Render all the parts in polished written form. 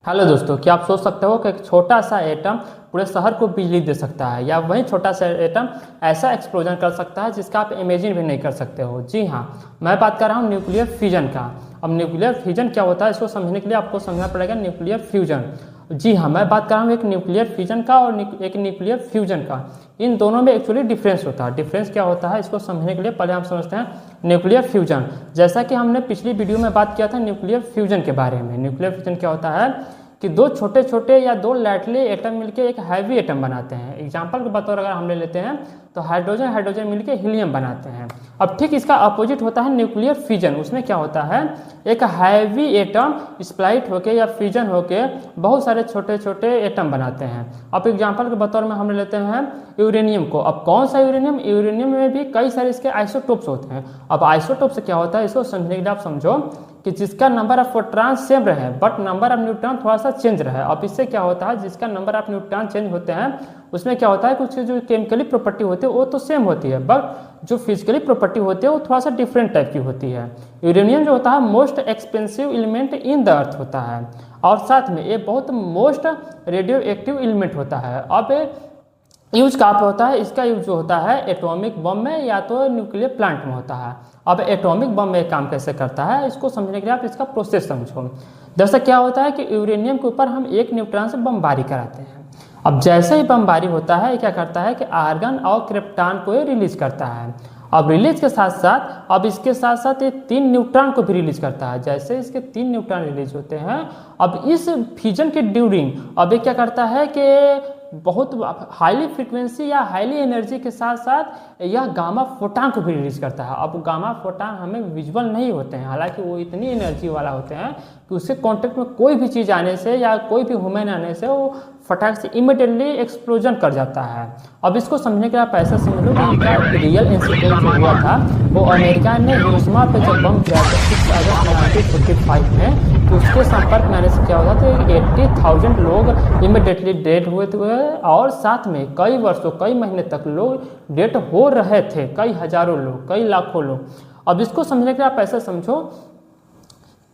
Hello दोस्तों, क्या आप सोच सकते हो कि एक छोटा सा एटम पूरे शहर को बिजली दे सकता है, या वही छोटा सा एटम ऐसा एक्सप्लोजन कर सकता है जिसका आप इमेजिन भी नहीं कर सकते हो। जी हाँ, मैं बात कर रहा हूँ न्यूक्लियर फ्यूजन का। अब न्यूक्लियर फ्यूजन क्या होता है, इसको समझने के लिए आपको समझना पड़ेगा न्यूक्लियर फ्यूजन। जी हाँ, मैं बात कर रहा हूँ एक न्यूक्लियर फ्यूजन का और एक न्यूक्लियर फ्यूजन का। इन दोनों में एक्चुअली डिफरेंस होता है। डिफरेंस क्या होता है, इसको समझने के लिए पहले हम समझते हैं न्यूक्लियर फ्यूजन। जैसा कि हमने पिछली वीडियो में बात किया था न्यूक्लियर फ्यूजन के बारे में। न्यूक्लियर फ्यूजन क्या होता है कि दो छोटे छोटे या दो लाइटली एटम मिलके एक हैवी एटम बनाते हैं। एग्जांपल के बतौर अगर हम ले लेते हैं तो हाइड्रोजन हाइड्रोजन मिलके हीलियम बनाते हैं। अब ठीक इसका अपोजिट होता है न्यूक्लियर फ्यूजन। उसमें क्या होता है, एक हैवी एटम स्प्लाइट होके या फ्यूजन होके बहुत सारे छोटे छोटे एटम बनाते हैं। अब एग्जांपल के बतौर में हम ले लेते हैं यूरेनियम को। अब कौन सा यूरेनियम, यूरेनियम में भी कई सारे इसके आइसोटोप्स होते हैं। अब आइसोटोप से क्या होता है, इसको समझने के लिए आप समझो कि जिसका नंबर ऑफ प्रोटॉन सेम रहे बट नंबर ऑफ न्यूट्रॉन थोड़ा सा चेंज रहे। अब इससे क्या होता है, जिसका नंबर ऑफ न्यूट्रॉन चेंज होते हैं उसमें क्या होता है, कुछ जो केमिकली प्रॉपर्टी होती है वो तो सेम होती है, बट जो फिजिकली प्रॉपर्टी होती है वो थोड़ा सा डिफरेंट टाइप की होती है। यूरेनियम जो होता है most expensive element in the earth होता है, और साथ में ये बहुत मोस्ट रेडियो एक्टिव एलिमेंट होता है। अब यूज कहाँ पे होता है, इसका यूज जो होता है एटॉमिक बम में या तो न्यूक्लियर प्लांट में होता है। अब एटॉमिक बम में काम कैसे करता है, इसको समझने के लिए आप इसका प्रोसेस समझो। दरअसल क्या होता है कि यूरेनियम के ऊपर हम एक न्यूट्रॉन से बमबारी कराते हैं। अब जैसे ही बमबारी होता है क्या करता है कि आर्गन और क्रिप्टॉन को रिलीज करता है। अब रिलीज के साथ साथ अब इसके साथ साथ ये 3 न्यूट्रॉन को भी रिलीज करता है। जैसे इसके 3 न्यूट्रॉन रिलीज होते हैं, अब इस फ्यूजन के ड्यूरिंग अब ये क्या करता है कि बहुत हाईली फ्रीक्वेंसी या हाईली एनर्जी के साथ साथ यह गामा फोटान को भी रिलीज करता है। अब गामा फोटान हमें विजुअल नहीं होते हैं, हालांकि वो इतनी एनर्जी वाला होते हैं कि उसके कांटेक्ट में कोई भी चीज़ आने से या कोई भी ह्यूमन आने से वो फटाक से इमीडिएटली एक्सप्लोजन कर जाता है। अब इसको समझने के लिए आप ऐसा समझ लो कि रियल इंसिडेंट जो हुआ था वो अमेरिका ने हिरोशिमा पे जब बम गिरा था 6 अगस्त 1945 में, तो उसके संपर्क में आने से क्या होता था कि 80,000 लोग इमीडिएटली डेड हुए थे, और साथ में कई वर्षों कई महीने तक लोग डेड हो रहे थे, कई हजारों लोग, कई लाखों लोग। अब इसको समझने के लिए आप ऐसा समझो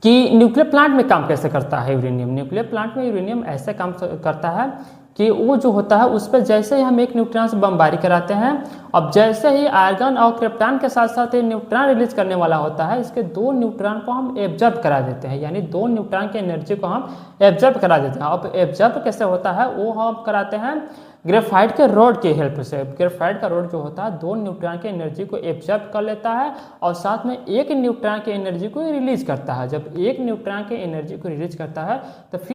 कि न्यूक्लियर प्लांट में काम कैसे करता है यूरेनियम। न्यूक्लियर प्लांट में यूरेनियम ऐसे काम करता है कि वो जो होता है उस पर जैसे ही हम एक न्यूट्रॉन से बमबारी कराते हैं, अब जैसे ही आर्गन और क्रिप्टॉन के साथ साथ ये न्यूट्रॉन रिलीज करने वाला होता है, इसके 2 न्यूट्रॉन को हम एब्जॉर्ब करा देते हैं, यानी 2 न्यूट्रॉन की एनर्जी को हम एब्जॉर्ब करा देते हैं। अब एब्जॉर्ब कैसे होता है, वो हम कराते हैं ग्रेफाइट के रॉड की हेल्प से। ग्रेफाइट का रॉड जो होता है 2 न्यूट्रॉन की एनर्जी को एब्जॉर्ब कर लेता है और साथ में 1 न्यूट्रॉन की एनर्जी को रिलीज करता है। जब 1 न्यूट्रॉन की एनर्जी को रिलीज करता है तो फिर